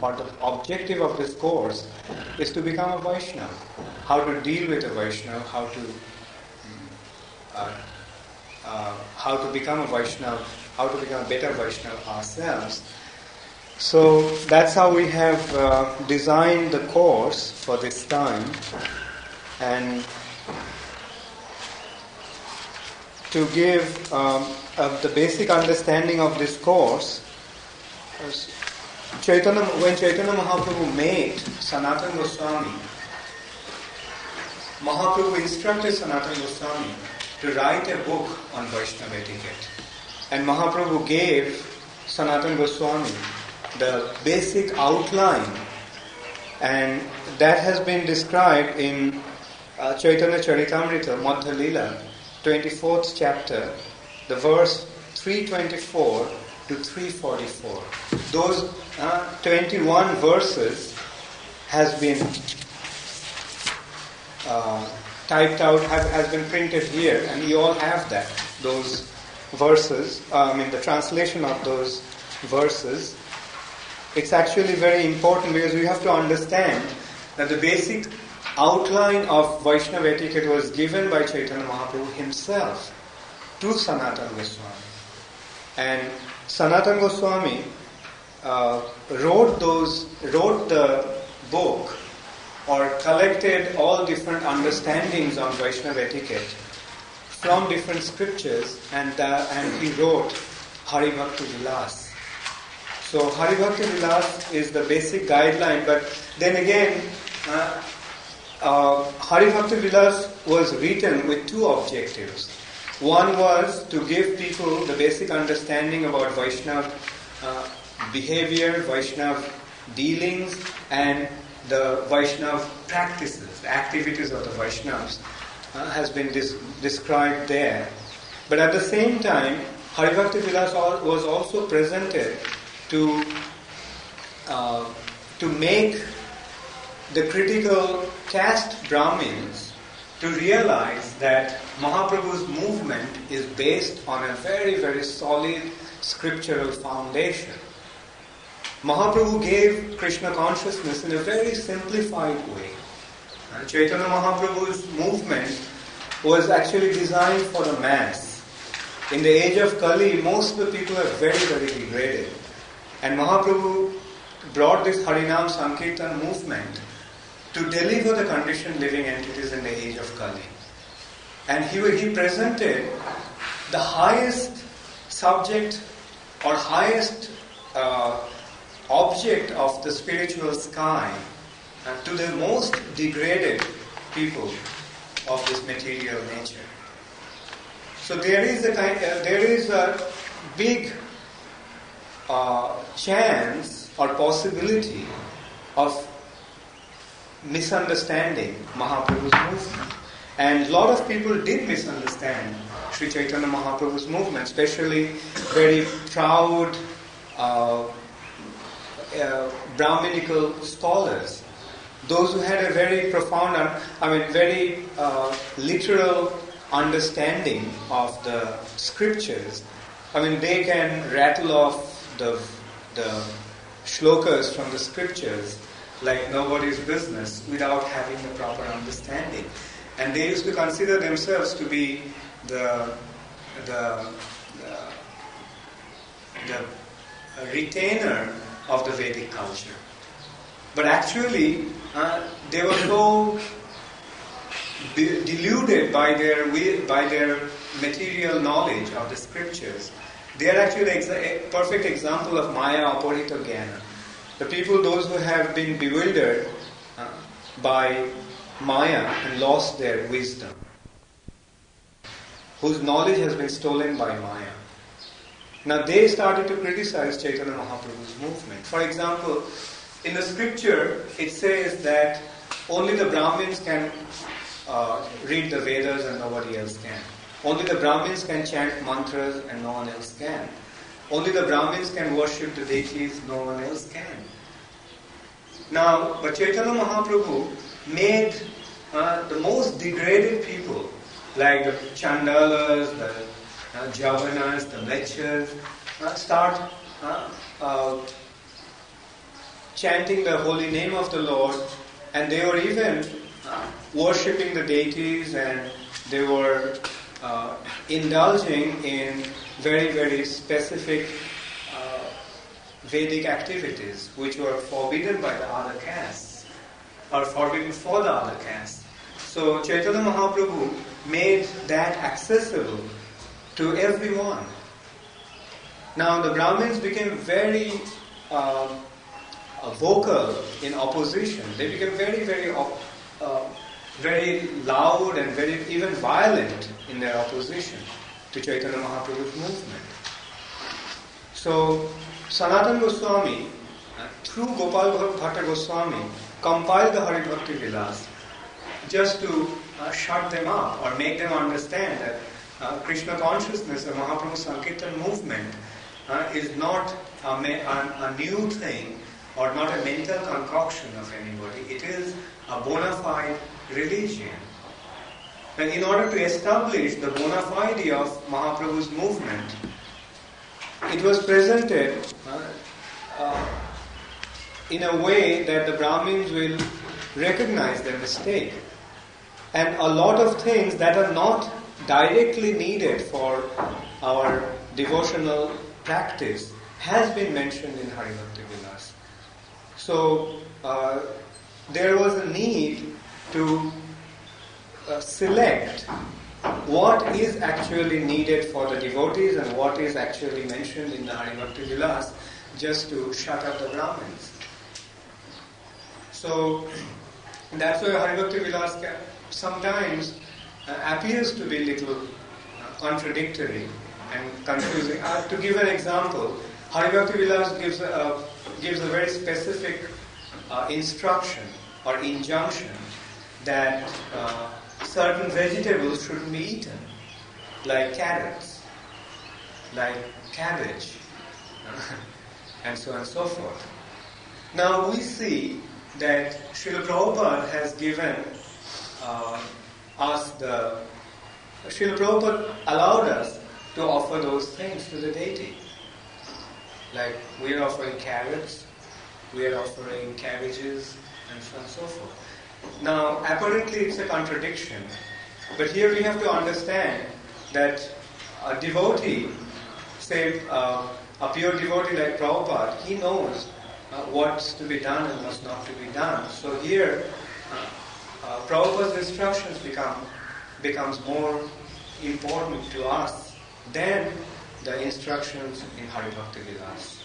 or the objective of this course is to become a Vaishnava. How to deal with a Vaishnava, how to become a Vaishnava, how to become a better Vaishnava ourselves. So that's how we have designed the course for this time. And to give the basic understanding of this course, when Chaitanya Mahaprabhu met Sanatana Goswami, Mahaprabhu instructed Sanatana Goswami to write a book on Vaishnava etiquette. And Mahaprabhu gave Sanatana Goswami the basic outline, and that has been described in Chaitanya Charitamrita, Madhya Lila, 24th chapter, the verse 324 to 344. Those 21 verses has been typed out, has been printed here, and you all have that, those verses, the translation of those verses. It's actually very important because we have to understand that the basic outline of Vaishnava etiquette was given by Chaitanya Mahaprabhu himself to Sanatana Goswami. And Sanatana Goswami wrote the book, or collected all different understandings on Vaishnava etiquette from different scriptures, and he wrote Hari Bhakti Vilas. So Hari Bhakti Vilas is the basic guideline, but then again, Hari Bhakti Vilas was written with two objectives. One was to give people the basic understanding about Vaishnava behavior, Vaishnava dealings, and the Vaishnava practices, the activities of the Vaishnavas has been described there. But at the same time, Hari Bhakti Vilas was also presented to make the critical caste Brahmins to realize that Mahaprabhu's movement is based on a very, very solid scriptural foundation. Mahaprabhu gave Krishna consciousness in a very simplified way. And Chaitanya Mahaprabhu's movement was actually designed for the mass. In the age of Kali, most of the people are very, very degraded. And Mahaprabhu brought this Harinam Sankirtan movement to deliver the conditioned living entities in the age of Kali. And he presented the highest subject or highest object of the spiritual sky to the most degraded people of this material nature. So there is a big chance or possibility of misunderstanding Mahaprabhu's movement. And a lot of people did misunderstand Sri Chaitanya Mahaprabhu's movement, especially very proud Brahminical scholars. Those who had a very profound, very literal understanding of the scriptures. They can rattle off the shlokas from the scriptures like nobody's business without having the proper understanding. And they used to consider themselves to be the retainer of the Vedic culture. But actually, they were so deluded by their material knowledge of the scriptures. They are actually a perfect example of Maya Aporita Jnana. The people, those who have been bewildered by Maya and lost their wisdom, whose knowledge has been stolen by Maya. Now they started to criticize Chaitanya Mahaprabhu's movement. For example, in the scripture, it says that only the Brahmins can read the Vedas and nobody else can. Only the Brahmins can chant mantras and no one else can. Only the Brahmins can worship the deities, no one else can. Now, but Chaitanya Mahaprabhu made the most degraded people, like the Chandalas, the Javanas, the Mlechas, start chanting the holy name of the Lord, and they were even worshipping the deities, and they were indulging in very, very specific Vedic activities which were forbidden by the other castes, or forbidden for the other castes. So Chaitanya Mahaprabhu made that accessible to everyone. Now the Brahmins became very vocal in opposition. They became very, very, very loud and very even violent in their opposition to Chaitanya Mahaprabhu's movement. So Sanatana Goswami, through Gopal Bhatta Goswami, compiled the Hari Bhakti Vilas just to shut them up or make them understand that Krishna consciousness, the Mahaprabhu Sankirtan movement, is not a new thing or not a mental concoction of anybody. It is a bona fide religion. And in order to establish the bona fide of Mahaprabhu's movement, it was presented in a way that the Brahmins will recognize their mistake. And a lot of things that are not directly needed for our devotional practice has been mentioned in Hari Bhakti Vilas. So there was a need to select what is actually needed for the devotees and what is actually mentioned in the Hari Bhakti Vilas just to shut up the Brahmins. So that's why Hari Bhakti Vilas sometimes appears to be a little contradictory and confusing. To give an example, Hari Bhakti Vilas gives a very specific instruction or injunction that certain vegetables shouldn't be eaten, like carrots, like cabbage, and so on and so forth. Now we see that Srila Prabhupada has given Srila Prabhupada allowed us to offer those things to the deity. Like we are offering carrots, we are offering cabbages, and so on and so forth. Now, apparently it's a contradiction, but here we have to understand that a devotee, say a pure devotee like Prabhupada, he knows what's to be done and what's not to be done. So here, Prabhupada's instructions becomes more important to us than the instructions in Hari Bhakti Vilas.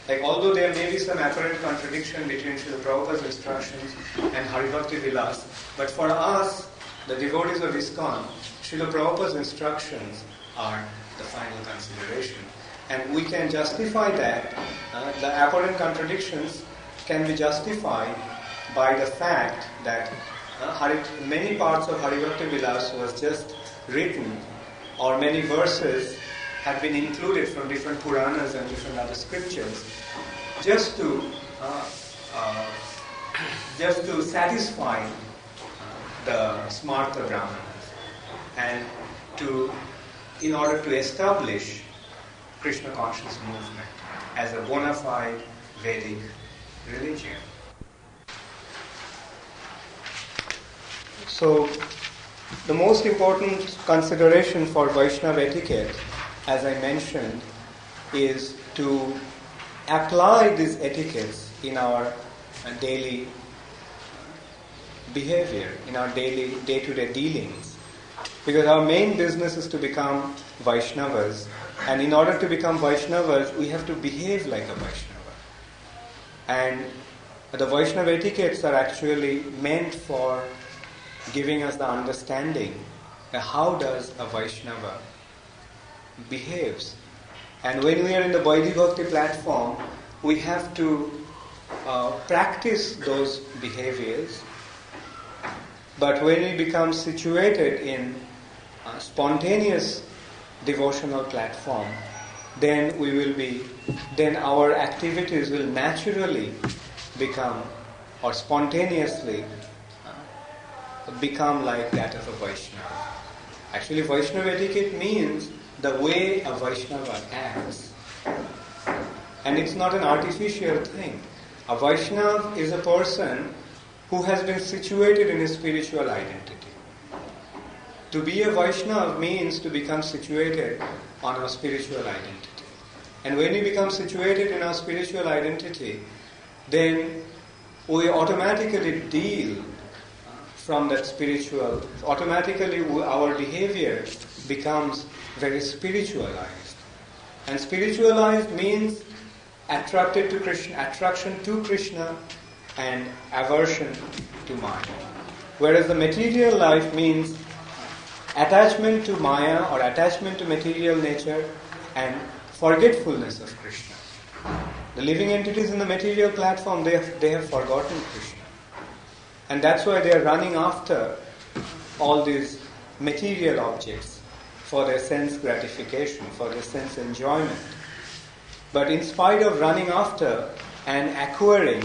Like, although there may be some apparent contradiction between Srila Prabhupada's instructions and Hari Bhakti Vilas, but for us, the devotees of ISKCON, Srila Prabhupada's instructions are the final consideration. And we can justify that. The apparent contradictions can be justified by the fact that many parts of Hari Bhakti Vilas was just written, or many verses have been included from different Puranas and different other scriptures, just to satisfy the Smarta Brahmanas, and in order to establish Krishna conscious movement as a bona fide Vedic religion. So, the most important consideration for Vaishnava etiquette, as I mentioned, is to apply these etiquettes in our daily behavior, in our daily day-to-day dealings. Because our main business is to become Vaishnavas, and in order to become Vaishnavas, we have to behave like a Vaishnava. And the Vaishnava etiquettes are actually meant for giving us the understanding of how does a Vaishnava behaves. And when we are in the Vaidhi Bhakti platform, we have to practice those behaviors. But when we become situated in a spontaneous devotional platform, then our activities will naturally become, or spontaneously become like that of a Vaishnava. Actually, Vaishnava etiquette means the way a Vaishnava acts. And it's not an artificial thing. A Vaishnav is a person who has been situated in his spiritual identity. To be a Vaishnav means to become situated on our spiritual identity. And when we become situated in our spiritual identity, then we automatically deal from that spiritual, automatically our behavior becomes very spiritualized. And spiritualized means attraction to Krishna and aversion to Maya. Whereas the material life means attachment to Maya or attachment to material nature and forgetfulness of Krishna. The living entities in the material platform, they have forgotten Krishna. And that's why they are running after all these material objects for their sense gratification, for their sense enjoyment. But in spite of running after and acquiring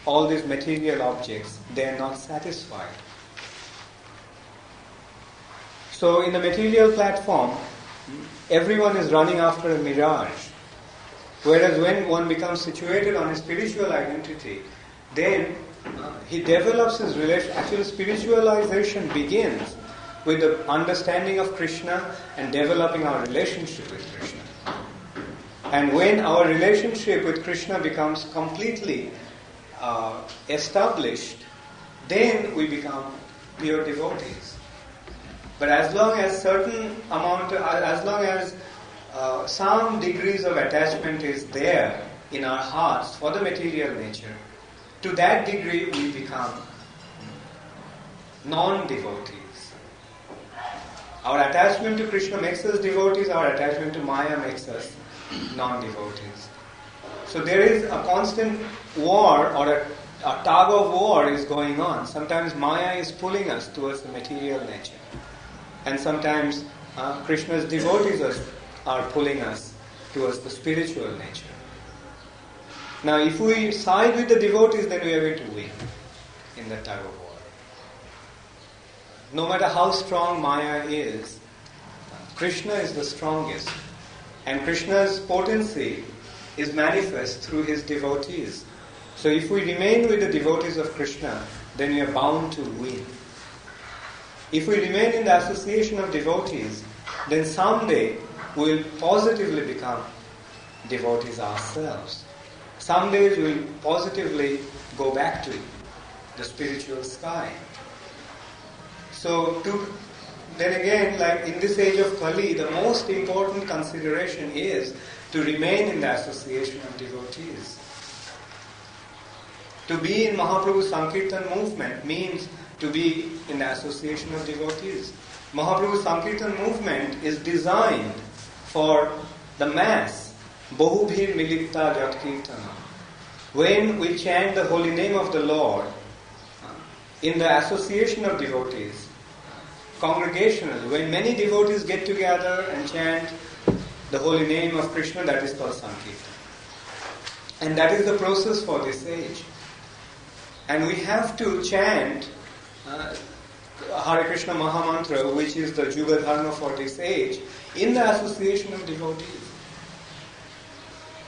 all these material objects, they are not satisfied. So in the material platform, everyone is running after a mirage. Whereas when one becomes situated on a spiritual identity, then he develops his relation. Actually, spiritualization begins with the understanding of Krishna and developing our relationship with Krishna. And when our relationship with Krishna becomes completely established, then we become pure devotees. But as long as some degrees of attachment is there in our hearts for the material nature, to that degree we become non-devotees. Our attachment to Krishna makes us devotees, our attachment to Maya makes us non-devotees. So there is a constant war or a tug of war is going on. Sometimes Maya is pulling us towards the material nature. And sometimes Krishna's devotees are pulling us towards the spiritual nature. Now, if we side with the devotees, then we are going to win in the tug of war. No matter how strong Maya is, Krishna is the strongest. And Krishna's potency is manifest through his devotees. So if we remain with the devotees of Krishna, then we are bound to win. If we remain in the association of devotees, then someday we will positively become devotees ourselves. Someday we will positively go back to the spiritual sky. So then again, like in this age of Kali, the most important consideration is to remain in the association of devotees. To be in Mahaprabhu's Sankirtan movement means to be in the association of devotees. Mahaprabhu's Sankirtan movement is designed for the mass, Bahubhir Milipta Jat Kirtana. When we chant the holy name of the Lord in the association of devotees, congregationally, when many devotees get together and chant the holy name of Krishna, that is called Sankirtan. And that is the process for this age. And we have to chant Hare Krishna Mahamantra, which is the Juga Dharma for this age, in the association of devotees.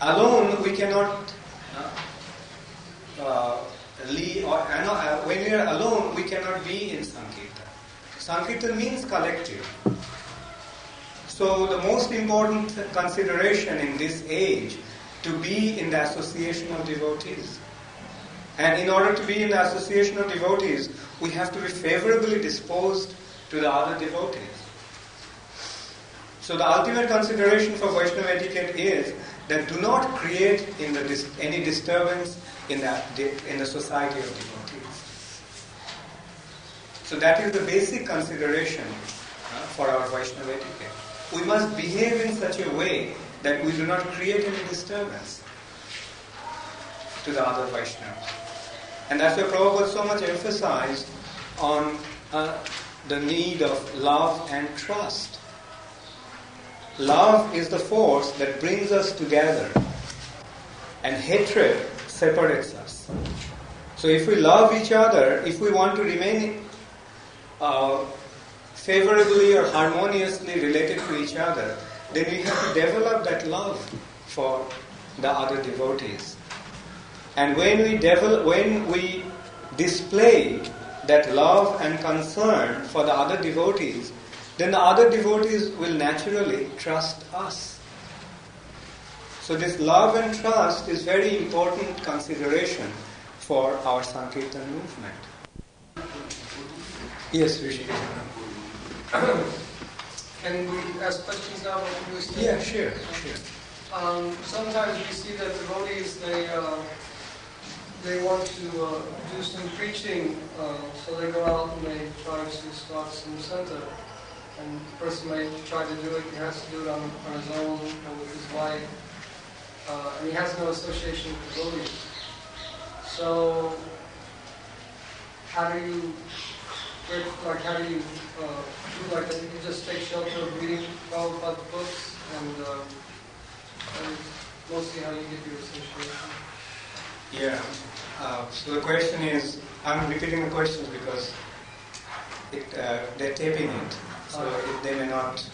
Alone, we cannot when we are alone, we cannot be in Sankirtan. Sankirtan means collective. So the most important consideration in this age to be in the association of devotees. And in order to be in the association of devotees, we have to be favorably disposed to the other devotees. So the ultimate consideration for Vaishnava etiquette is that do not create any disturbance in the society of devotees. So that is the basic consideration for our Vaishnava etiquette. We must behave in such a way that we do not create any disturbance to the other Vaishnavas. And that's why Prabhupada so much emphasized on the need of love and trust. Love is the force that brings us together, and hatred separates us. So if we love each other, if we want to remain favorably or harmoniously related to each other, then we have to develop that love for the other devotees. And when we display that love and concern for the other devotees, then the other devotees will naturally trust us. So this love and trust is very important consideration for our Sankirtan movement. Yes, Rishi. Can we ask questions now? Yeah, sure. Sometimes we see that devotees, they want to do some preaching, so they go out and they try to start some center. And the person may try to do it, he has to do it on his own or with his wife. And he has no association with devotees. So, how do you do like that? You just take shelter of reading Prabhupada books and mostly how you get your association? Yeah. So the question is, I'm repeating the questions because they're taping it. So they may not.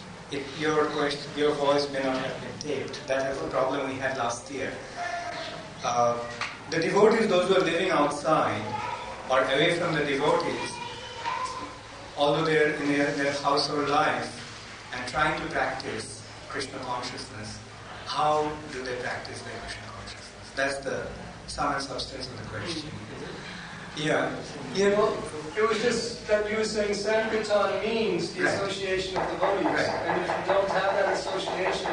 Your voice may not have been taped. That is the problem we had last year. The devotees, those who are living outside or away from the devotees, although they're in their household life and trying to practice Krishna consciousness, how do they practice their Krishna consciousness? That's the sum and substance of the question. Yeah. Well, it was just that you were saying Sankirtan means the association of devotees. Right. And if you don't have that association,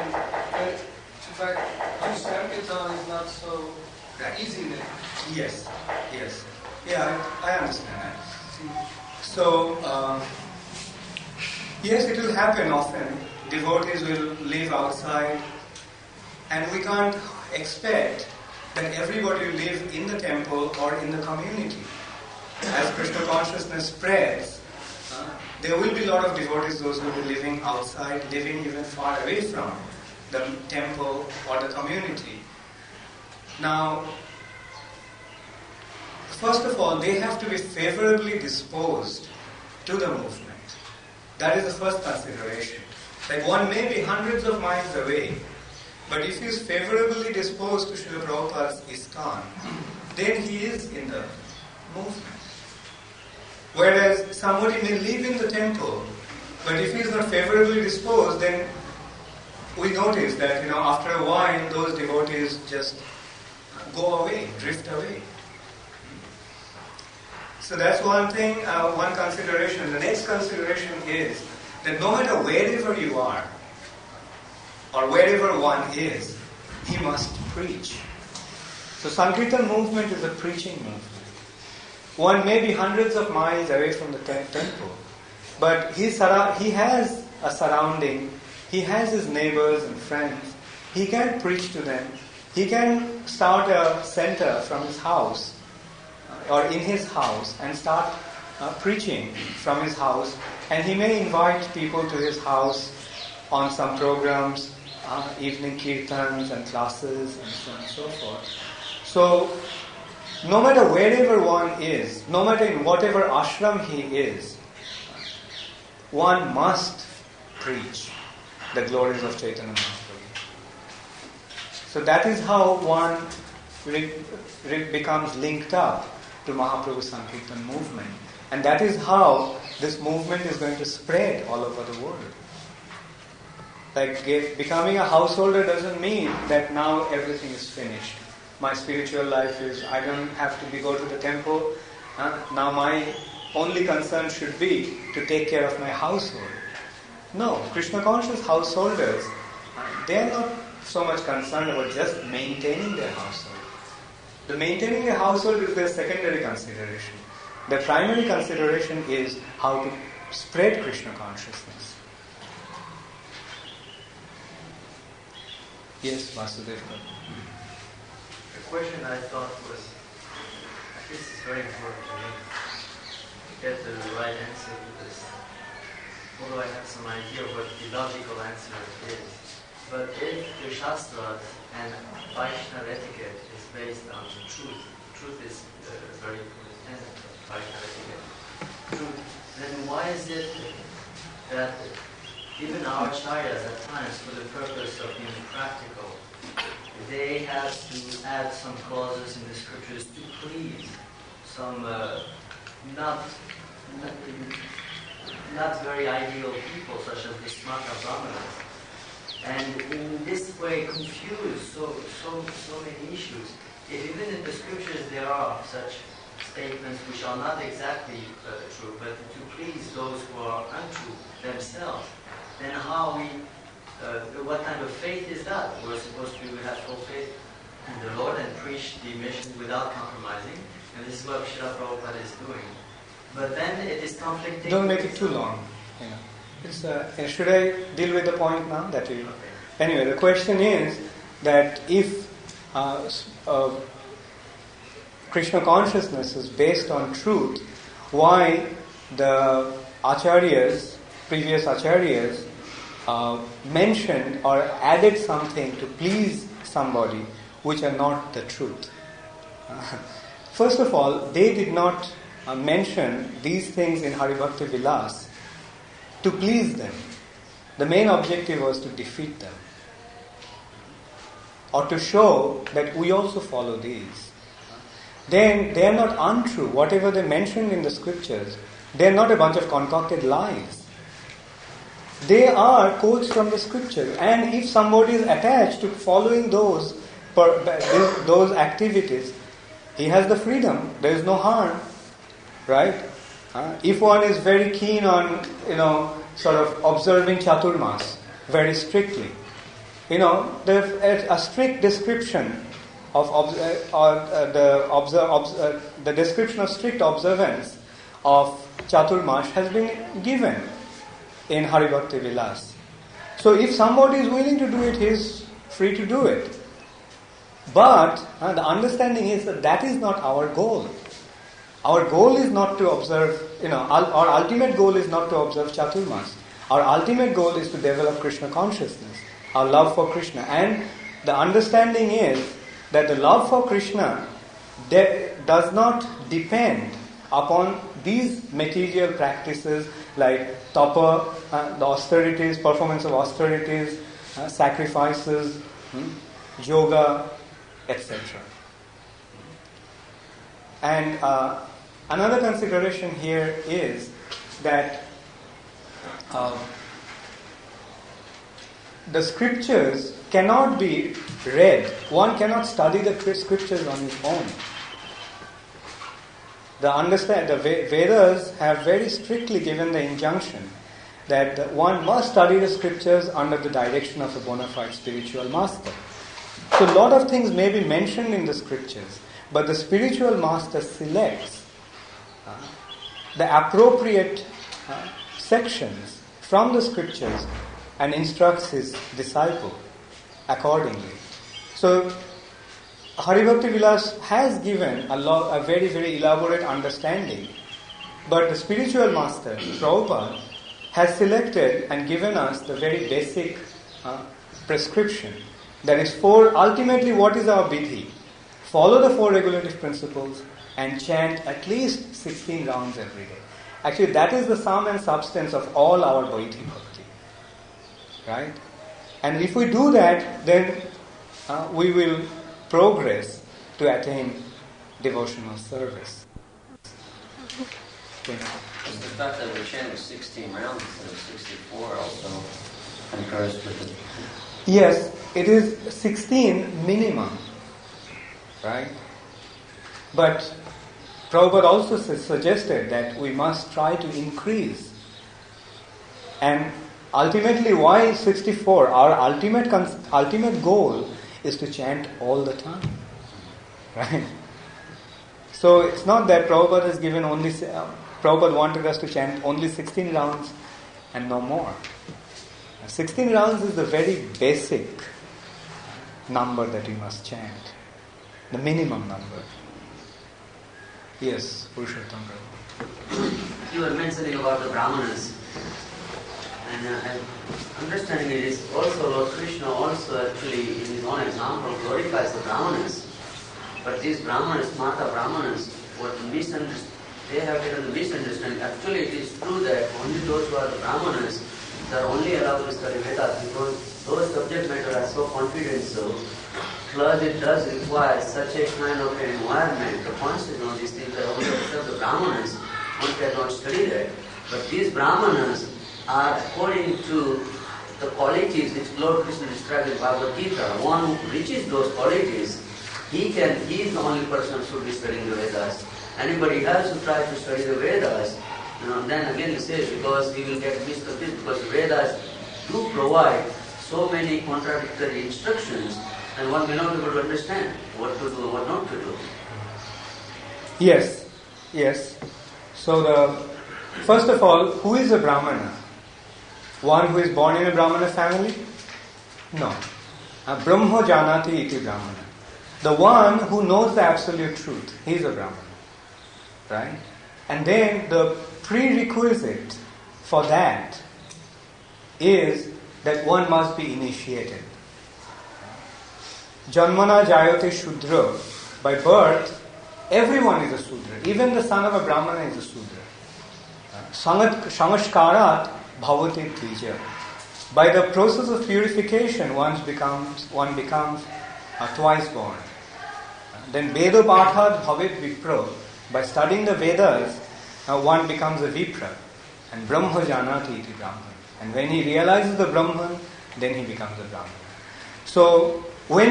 then in fact, do Sankirtan is not so easy then. Yes. Yeah, I understand that. So, yes, it will happen often. Devotees will live outside, and we can't expect that everybody will live in the temple or in the community. As Krishna consciousness spreads, there will be a lot of devotees, those who will be living outside, living even far away from the temple or the community. Now, first of all, they have to be favorably disposed to the movement. That is the first consideration. Like one may be hundreds of miles away, but if he is favorably disposed to Srila Prabhupada's ISKCON, then he is in the movement. Whereas somebody may live in the temple, but if he is not favorably disposed, then we notice that after a while those devotees just go away, drift away. So that's one thing, one consideration. The next consideration is that no matter wherever you are, or wherever one is, he must preach. So Sankirtan movement is a preaching movement. One may be hundreds of miles away from the temple, but he has a surrounding, he has his neighbors and friends, he can preach to them, he can start a center from his house, or in his house, and start preaching from his house, and he may invite people to his house on some programs, evening kirtans and classes and so on and so forth. So, no matter wherever one is, no matter in whatever ashram he is, one must preach the glories of Chaitanya Mahaprabhu. So that is how one becomes linked up to Mahaprabhu's Sankirtan movement. And that is how this movement is going to spread all over the world. Like becoming a householder doesn't mean that now everything is finished. My spiritual life is, I don't have to go to the temple. Now my only concern should be to take care of my household. No, Krishna conscious householders, they are not so much concerned about just maintaining their household. The maintaining their household is their secondary consideration. The primary consideration is how to spread Krishna consciousness. Yes, Vasudev. The question I thought was, this is very important to me, to get the right answer to this. Although I have some idea of what the logical answer is. But if the Shastras and Vaishnava etiquette is based on truth is very important tenet of Vaishnava etiquette, then why is it that even our acharyas at times, for the purpose of being practical, they have to add some clauses in the scriptures to please some not very ideal people, such as the Smarta Brahmanas, and in this way confuse so many issues. Even in the scriptures there are such statements which are not exactly true, but to please those who are untrue themselves, then what kind of faith is that? We're supposed to have full faith in the Lord and preach the mission without compromising, and this is what Srila Prabhupada is doing. But then it is conflicting. Don't make it too long. Should I deal with the point now? Okay. Anyway, the question is that if Krishna consciousness is based on truth, why the acharyas, previous acharyas, mentioned or added something to please somebody which are not the truth. First of all, they did not mention these things in Hari Bhakti Vilas to please them. The main objective was to defeat them, or to show that we also follow these. Then they are not untrue. Whatever they mentioned in the scriptures, they are not a bunch of concocted lies. They are quotes from the scripture, and if somebody is attached to following those activities, he has the freedom. There is no harm, right? If one is very keen on, sort of observing Chaturmas very strictly, there's a strict description of the description of strict observance of Chaturmas has been given in Hari Bhakti Vilas. So if somebody is willing to do it, he is free to do it. But the understanding is that is not our goal. Our goal is not to observe, our ultimate goal is not to observe Chaturmas. Our ultimate goal is to develop Krishna consciousness, our love for Krishna. And the understanding is that the love for Krishna does not depend upon these material practices like tapa, the austerities, performance of austerities, sacrifices, yoga, etc. And another consideration here is that the scriptures cannot be read. One cannot study the scriptures on his own. The Vedas have very strictly given the injunction that one must study the scriptures under the direction of a bona fide spiritual master. So a lot of things may be mentioned in the scriptures, but the spiritual master selects the appropriate sections from the scriptures and instructs his disciple accordingly. So Hari Bhakti Vilas has given a very, very elaborate understanding, but the spiritual master, Prabhupada, has selected and given us the very basic prescription. That is, ultimately what is our vidhi? Follow the 4 regulative principles and chant at least 16 rounds every day. Actually, that is the sum and substance of all our Vaidhi Bhakti. Right? And if we do that, then we will progress to attain devotional service. The fact that we're chanting 16 rounds instead of 64 also concurs with it. Yes, it is 16 minimum, right? But Prabhupada also suggested that we must try to increase. And ultimately, why 64? Our ultimate goal is to chant all the time, right? So it's not that Prabhupada has given only. Prabhupada wanted us to chant only 16 rounds and no more. 16 rounds is the very basic number that we must chant, the minimum number. Yes, Purushottam Prabhu. You were mentioning about the Brahmanas, and understanding it is also Lord Krishna also actually in his own example glorifies the Brahmanas. But these Brahmanas, Mata Brahmanas, they have given the misunderstanding. Actually it is true that only those who are the Brahmanas are only allowed to study Vedas because those subject matter are so confidential plus it does require such a kind of an environment. The consciousness of these things are only observed the Brahmanas. One cannot study that. But these Brahmanas are according to the qualities which Lord Krishna described in Bhagavad Gita. One who reaches those qualities, he is the only person who should be studying the Vedas. Anybody else who tries to study the Vedas, then again he says, because he will get mixed up because the Vedas do provide so many contradictory instructions, and one may not be able to understand what to do and what not to do. Yes. So first of all, who is a Brahmana? One who is born in a Brahmana family? No. Brahmo janati iti Brahmana. The one who knows the absolute truth, he is a Brahmana. Right? And then the prerequisite for that is that one must be initiated. Janmana jayate Shudra. By birth, everyone is a Shudra. Even the son of a Brahmana is a Shudra. Samashkarat bhavate tvija. By the process of purification, one becomes twice born. Then Veda Pathat Bhavet Vipra. By studying the Vedas, one becomes a Vipra. And Brahma Janati iti Brahman. And when he realizes the Brahman, then he becomes a Brahman. So, what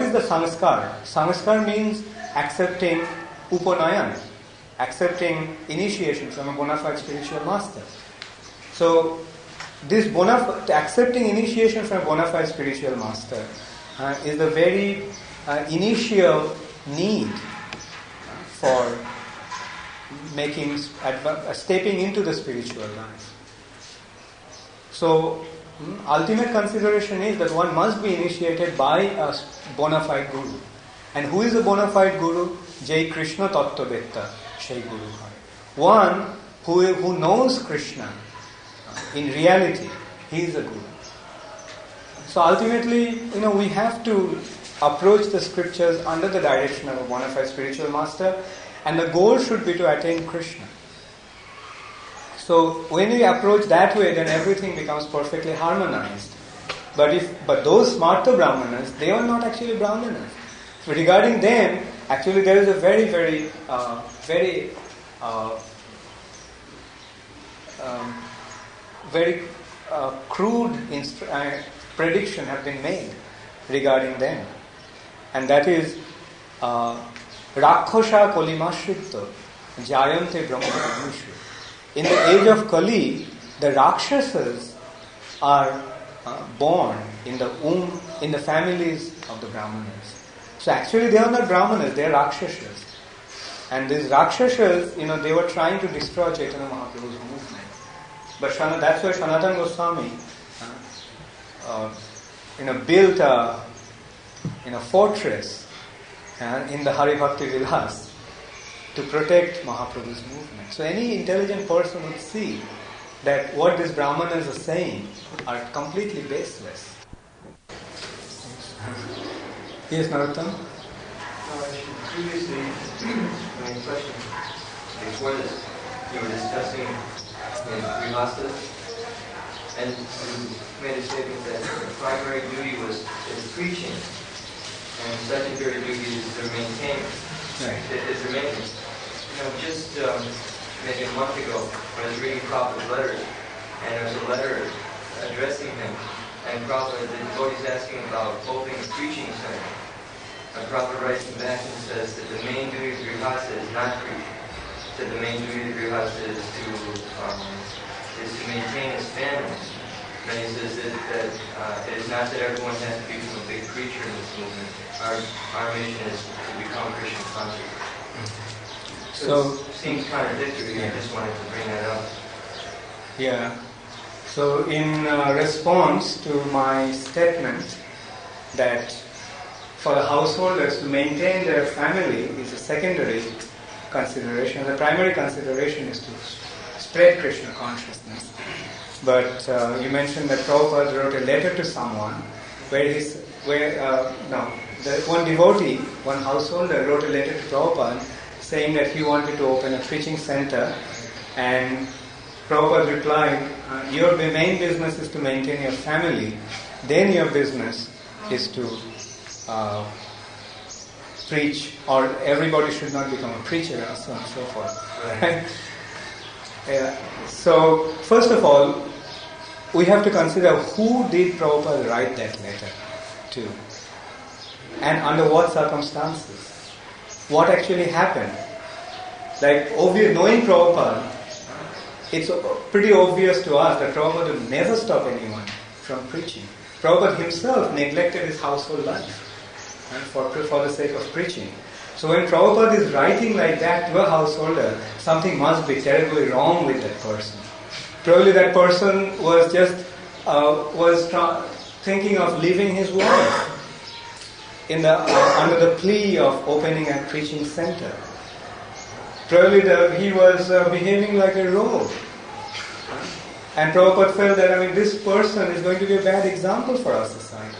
is the sanskar? Sanskar means accepting upanayan, accepting initiation from a bona fide spiritual master. So, this accepting initiation from a bona fide spiritual master is the very initial need for stepping into the spiritual life. So, ultimate consideration is that one must be initiated by a bona fide guru. And who is a bona fide guru? Jai Krishna Tattvavetta, Shai Guru Hai. One who knows Krishna in reality, he is a guru. So ultimately, we have to approach the scriptures under the direction of a bona fide spiritual master, and the goal should be to attain Krishna. So when we approach that way, then everything becomes perfectly harmonized. But those smarta Brahmanas, they are not actually Brahmanas. So regarding them, actually there is a very, very, very crude prediction have been made regarding them. And that is Rakkhasha Kolimashritto Jayante Brahma. In the age of Kali, the Rakshasas are born in the families of the Brahmanas. So actually they are not Brahmanas, they are Rakshasas. And these Rakshasas, they were trying to destroy Chaitanya Mahaprabhu's movement. But that's why Sanatana Goswami built a fortress in the Hari Bhakti Vilas to protect Mahaprabhu's movement. So any intelligent person would see that what these Brahmanas are saying are completely baseless. Yes, Narottam? Previously, my question, before this, you were discussing Grihastha, and you made a statement that the primary duty is preaching, and secondary duty is the maintenance. Right. Just maybe a month ago, when I was reading Prabhupada's letters, and there was a letter addressing him, and Prabhupada, the devotee's asking about opening a preaching center. And Prabhupada writes him back and says that the main duty of Grihastha is not preaching. That the main duty of Grihastha is to maintain his family. And he says that it is not that everyone has to become a big preacher in this movement. Our mission is to become Krishna conscious. So it seems contradictory. I just wanted to bring that up. Yeah. So in response to my statement that for the householders to maintain their family is a secondary consideration, the primary consideration is to spread Krishna consciousness. But you mentioned that Prabhupada wrote a letter to someone one devotee, one householder wrote a letter to Prabhupada saying that he wanted to open a preaching center, and Prabhupada replied, your main business is to maintain your family, then your business is to preach, or everybody should not become a preacher, and so on and so forth. Right? So, first of all, we have to consider who did Prabhupada write that letter to, and under what circumstances. What actually happened. Like, knowing Prabhupada, it's pretty obvious to us that Prabhupada would never stop anyone from preaching. Prabhupada himself neglected his household life for the sake of preaching. So when Prabhupada is writing like that to a householder, something must be terribly wrong with that person. Probably that person was just thinking of leaving his wife under the plea of opening a preaching center. Probably he was behaving like a rogue. And Prabhupada felt that, this person is going to be a bad example for our society.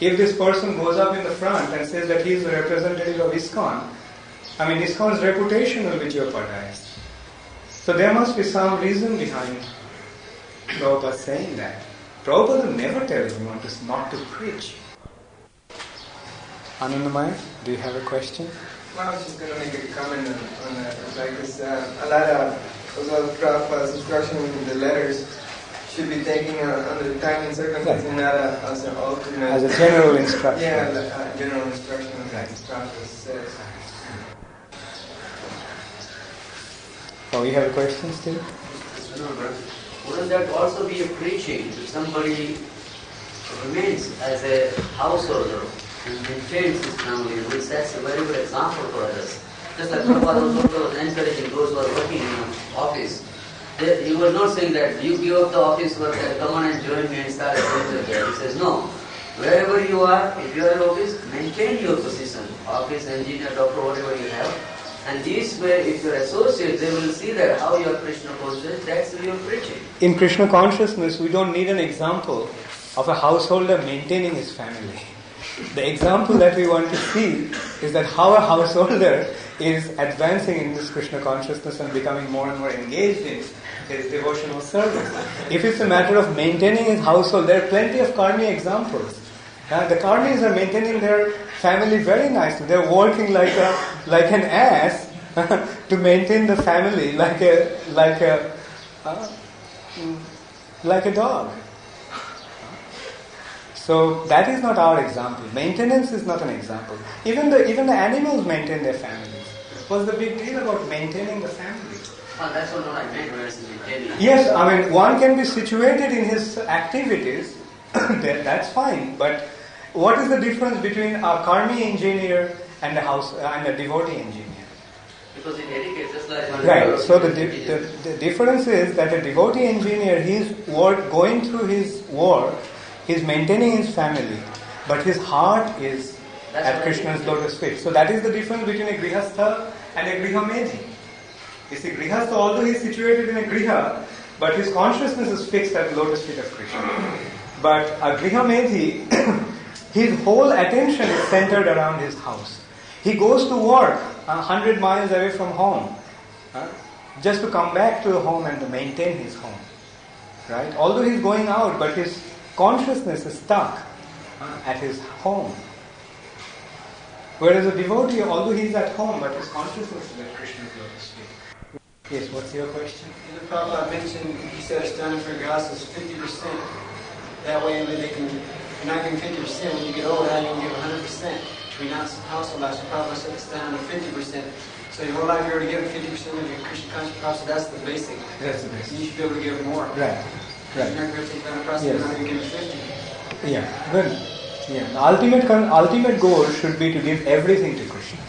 If this person goes up in the front and says that he is the representative of ISKCON, ISKCON's reputation will be jeopardized. So there must be some reason behind Prabhupada saying that. Prabhupada will never tell anyone not to preach. Anandamaya, do you have a question? Well, I was just going to make a comment on that. Like this, a lot of Prabhupada's instructions in the letters should be taken under the time and circumstances, and not as an alternate. As a general instruction. Yeah, general instruction, like Prabhupada says. Oh, you have a question still? No, but wouldn't that also be a preaching if somebody remains as a householder and maintains his family, which sets a very good example for others? Just like Prabhupada was encouraging those who are working in an office. He was not saying that you give up the office work and come on and join me and start a business again. He says, no. Wherever you are, if you are in office, maintain your position. Office, engineer, doctor, whatever you have. And this way, if you are associates, they will see that how you are Krishna conscious, that's your preaching. In Krishna consciousness, we don't need an example of a householder maintaining his family. The example that we want to see is that how a householder is advancing in this Krishna consciousness and becoming more and more engaged in his devotional service. If it's a matter of maintaining his household, there are plenty of karmi examples. The karmis are maintaining their family very nicely. They're working like an ass to maintain the family like a dog. So that is not our example. Maintenance is not an example. Even the animals maintain their families. What's the big deal about maintaining the family? Well, that's what I meant when I said maintaining. Yes, one can be situated in his activities. That's fine. But what is the difference between a karmi engineer and a devotee engineer? Because in etiquette, just like right. So the difference is that a devotee engineer, he's going through his work, he's maintaining his family, but his heart is at Krishna's lotus feet. So that is the difference between a grihastha and a grihamedhi. You see, grihastha, although he is situated in a griha, but his consciousness is fixed at the lotus feet of Krishna. But a grihamedhi, his whole attention is centered around his house. He goes to work 100 miles away from home, just to come back to the home and to maintain his home. Right? Although he's going out, but his consciousness is stuck at his home. Whereas a devotee, although he's at home, but his consciousness is at Krishna's lotus feet. Yes, what's your question? The Prabhupada mentioned, he said, standing for gas is 50%. That way, you're not giving 50%. When you get older, now you can give 100%. To renounce the household life. So Prabhupada said to stand on 50%. So your whole life you're already giving 50% of your Krishna conscious Prabhupada. That's the basic. That's the basic. You should be able to give more. Right. You're not going to take that across the now you're giving 50. Yeah, good. Yeah. The ultimate goal should be to give everything to Krishna.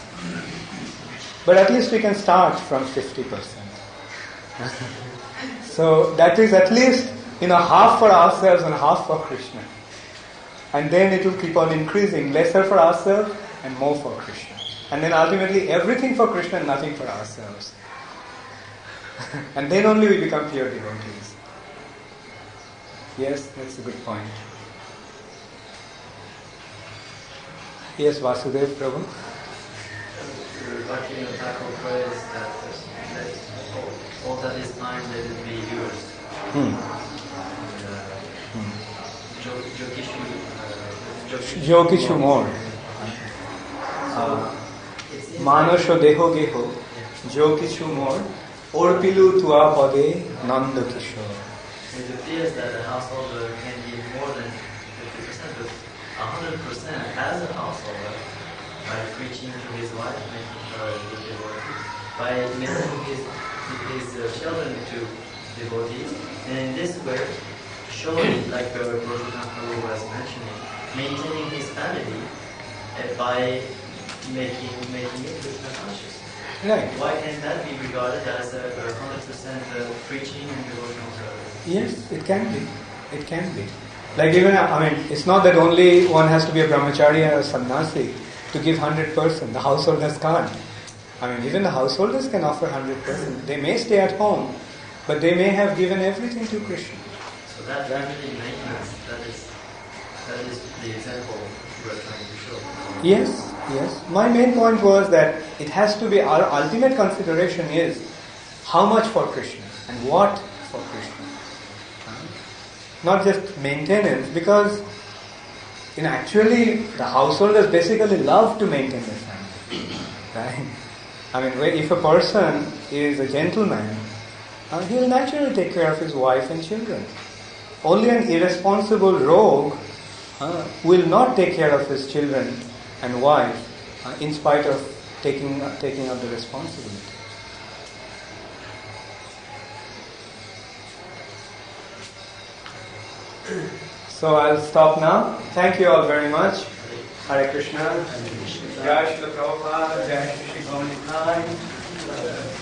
But at least we can start from 50%. So that is at least half for ourselves and half for Krishna. And then it will keep on increasing, lesser for ourselves and more for Krishna. And then ultimately everything for Krishna and nothing for ourselves. And then only we become pure devotees. Yes, that's a good point. Yes, Vasudev Prabhu. Bhakti Thakur prays that all that is mine, let it be yours. Jokishu more. Manasho deho geho, jo kichu more, orpilu tua pade nanda kishore. It appears that a householder can give more than 50%, but 100% as a householder by preaching to his wife, making her a good devotee, by making his children to devotees, and in this way, showing, like Vaishnav was mentioning, maintaining his family by making it Krishna conscious. Right. Why can't that be regarded as a 100% preaching and devotional service? Yes, it can be. It can be. Like even, it's not that only one has to be a brahmachari or a sannyasi to give 100%. The householders can't. Even the householders can offer 100%. They may stay at home, but they may have given everything to Krishna. So that family maintenance, that is the example you are trying to show. Yes. My main point was that it has to be, our ultimate consideration is how much for Krishna and what for Krishna. Not just maintenance, because actually the householders basically love to maintain their family. Right? If a person is a gentleman, he will naturally take care of his wife and children. Only an irresponsible rogue will not take care of his children and wife in spite of taking up the responsibility. So I'll stop now. Thank you all very much. Hare Krishna. Jai Shri Prabhupada. Jai Shri Gauri Nitai.